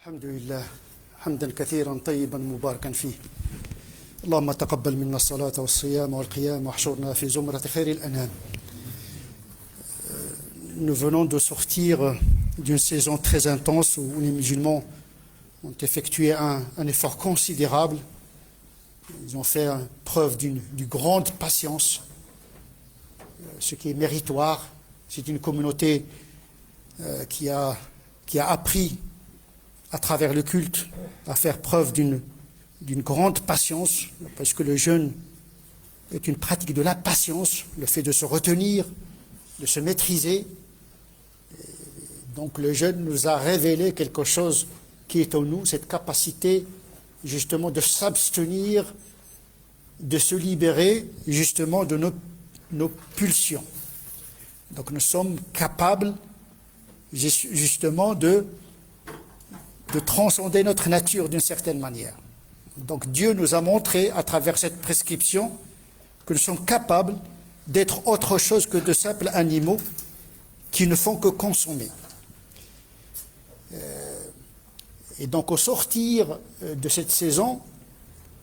الحمد لله حمدا كثيرا طيبا مباركا فيه اللهم تقبل منا الصلاة والصيام والقيام واحشرنا في زمرة خير الأنام. Nous venons de sortir d'une saison très intense où les musulmans ont effectué un effort considérable. Ils ont fait preuve d'une grande patience, ce qui est méritoire. C'est une communauté qui a appris à travers le culte à faire preuve d'une grande patience, parce que le jeûne est une pratique de la patience, le fait de se retenir, de se maîtriser. Donc le jeûne nous a révélé quelque chose qui est en nous, cette capacité justement de s'abstenir, de se libérer justement de nos pulsions. Donc nous sommes capables justement de transcender notre nature d'une certaine manière. Donc Dieu nous a montré à travers cette prescription que nous sommes capables d'être autre chose que de simples animaux qui ne font que consommer. Et donc au sortir de cette saison,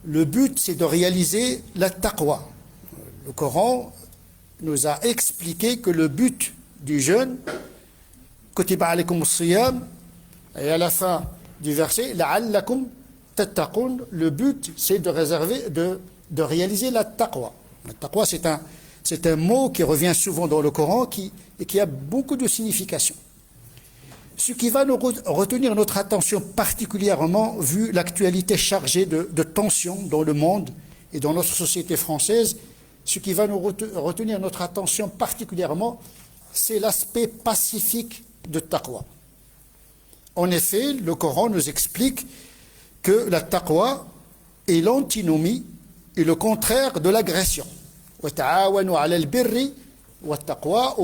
le but c'est de réaliser la taqwa. Le Coran nous a expliqué que le but du jeûne, kutiba alaykum as-siyam, et à la fin du verset, la'allakum tattaqun, le but c'est de réaliser la taqwa. La taqwa c'est un mot qui revient souvent dans le Coran et qui a beaucoup de significations. Ce qui va nous retenir notre attention particulièrement vu l'actualité chargée de tensions dans le monde et dans notre société française, ce qui va nous retenir notre attention particulièrement, c'est l'aspect pacifique de taqwa. En effet, le Coran nous explique que la taqwa est l'antinomie et le contraire de l'agression. Wa ta'awanu 'ala al-birri wa taqwa,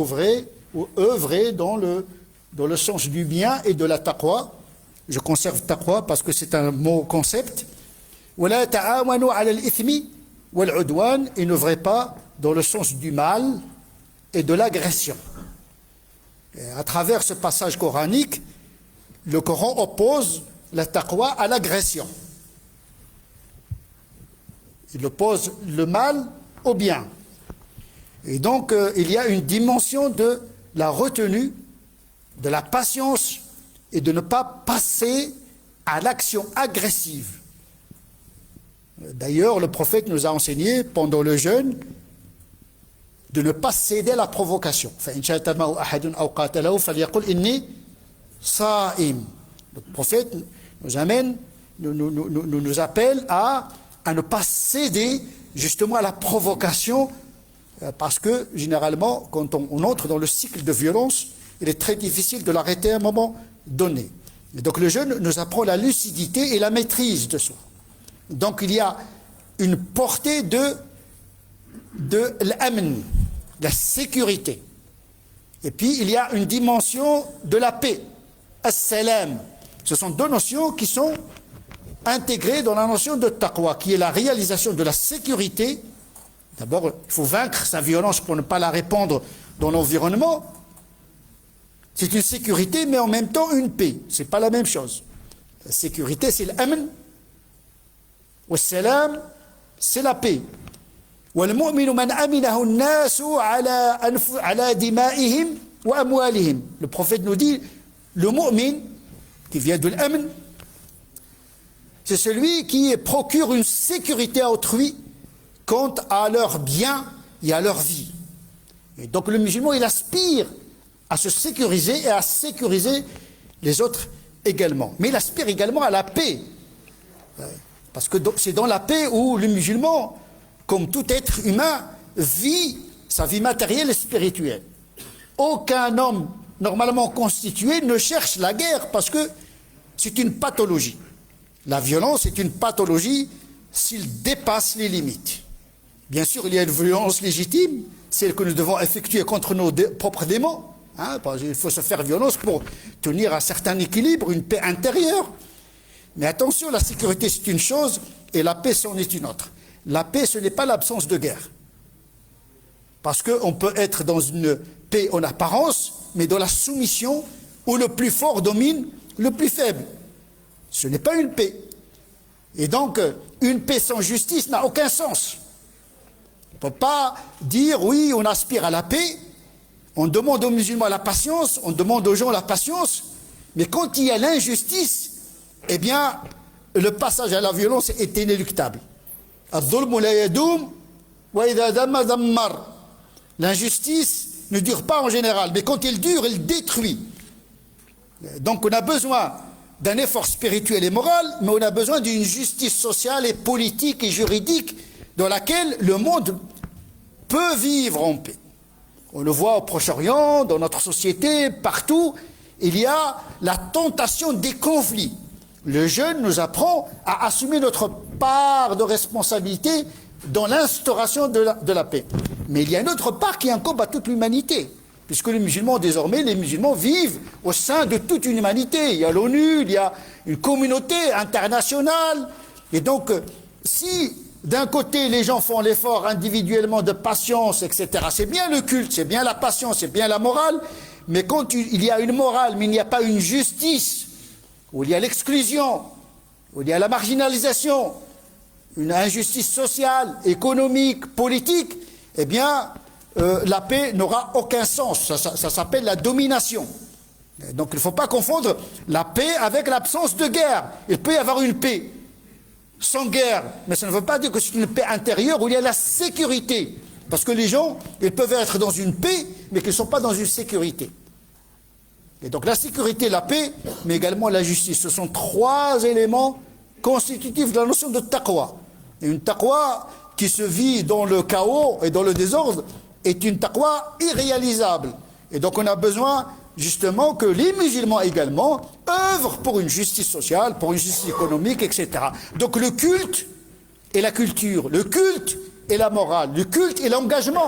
œuvrer dans le sens du bien et de la taqwa. Je conserve taqwa parce que c'est un mot concept. Wa la ta'awanu 'ala al-ithmi wal 'udwan, et n'œuvrez pas dans le sens du mal et de l'agression. Et à travers ce passage coranique, le Coran oppose la taqwa à l'agression. Il oppose le mal au bien. Et donc, il y a une dimension de la retenue, de la patience et de ne pas passer à l'action agressive. D'ailleurs, le prophète nous a enseigné pendant le jeûne de ne pas céder à la provocation. Le prophète nous appelle à ne pas céder justement à la provocation, parce que généralement, quand on entre dans le cycle de violence, il est très difficile de l'arrêter à un moment donné. Et donc le jeûne nous apprend la lucidité et la maîtrise de soi. Donc il y a une portée de l'amn, la sécurité. Et puis il y a une dimension de la paix, as-salam. Ce sont deux notions qui sont intégrées dans la notion de taqwa, qui est la réalisation de la sécurité. D'abord, il faut vaincre sa violence pour ne pas la répandre dans l'environnement. C'est une sécurité, mais en même temps une paix. Ce n'est pas la même chose. La sécurité, c'est l'amn. Wassalam, c'est la paix. وَالْمُؤْمِنُ مَنْ أَمِنَهُ النَّاسُ عَلَى دِمَائِهِمْ وَأَمْوَالِهِمْ. Le prophète nous dit, le mu'min, qui vient de l'amn, c'est celui qui procure une sécurité à autrui quant à leurs biens et à leur vie. Et donc le musulman, il aspire à se sécuriser et à sécuriser les autres également. Mais il aspire également à la paix. Parce que c'est dans la paix où le musulman, comme tout être humain, vit sa vie matérielle et spirituelle. Aucun homme normalement constitué ne cherche la guerre parce que c'est une pathologie. La violence est une pathologie s'il dépasse les limites. Bien sûr, il y a une violence légitime, celle que nous devons effectuer contre nos propres démons. Il faut se faire violence pour tenir un certain équilibre, une paix intérieure. Mais attention, la sécurité c'est une chose et la paix c'en est une autre. La paix, ce n'est pas l'absence de guerre. Parce qu'on peut être dans une paix en apparence, mais dans la soumission où le plus fort domine le plus faible. Ce n'est pas une paix. Et donc, une paix sans justice n'a aucun sens. On ne peut pas dire, oui, on aspire à la paix, on demande aux musulmans la patience, on demande aux gens la patience, mais quand il y a l'injustice, eh bien, le passage à la violence est inéluctable. L'injustice ne dure pas en général, mais quand elle dure, elle détruit. Donc on a besoin d'un effort spirituel et moral, mais on a besoin d'une justice sociale et politique et juridique dans laquelle le monde peut vivre en paix. On le voit au Proche-Orient, dans notre société, partout, il y a la tentation des conflits. Le jeune nous apprend à assumer notre part de responsabilité dans l'instauration de la paix. Mais il y a une autre part qui incombe à toute l'humanité, puisque les musulmans, désormais, les musulmans vivent au sein de toute une humanité. Il y a l'ONU, il y a une communauté internationale. Et donc, si d'un côté, les gens font l'effort individuellement de patience, etc., c'est bien le culte, c'est bien la patience, c'est bien la morale, mais quand il y a une morale, mais il n'y a pas une justice, où il y a l'exclusion, où il y a la marginalisation, une injustice sociale, économique, politique, eh bien, la paix n'aura aucun sens. Ça s'appelle la domination. Et donc, il ne faut pas confondre la paix avec l'absence de guerre. Il peut y avoir une paix sans guerre, mais ça ne veut pas dire que c'est une paix intérieure où il y a la sécurité. Parce que les gens, ils peuvent être dans une paix, mais qu'ils ne sont pas dans une sécurité. Et donc la sécurité, la paix, mais également la justice. Ce sont trois éléments constitutifs de la notion de taqwa. Et une taqwa qui se vit dans le chaos et dans le désordre est une taqwa irréalisable. Et donc on a besoin justement que les musulmans également œuvrent pour une justice sociale, pour une justice économique, etc. Donc le culte et la culture, le culte et la morale, le culte et l'engagement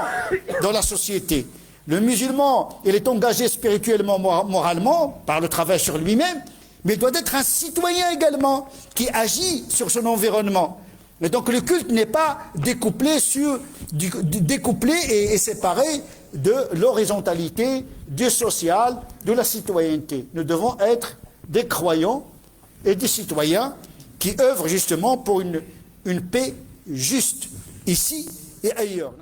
dans la société. Le musulman, il est engagé spirituellement, moralement, par le travail sur lui-même, mais il doit être un citoyen également, qui agit sur son environnement. Et donc le culte n'est pas découplé et séparé de l'horizontalité, du social, de la citoyenneté. Nous devons être des croyants et des citoyens qui œuvrent justement pour une paix juste, ici et ailleurs.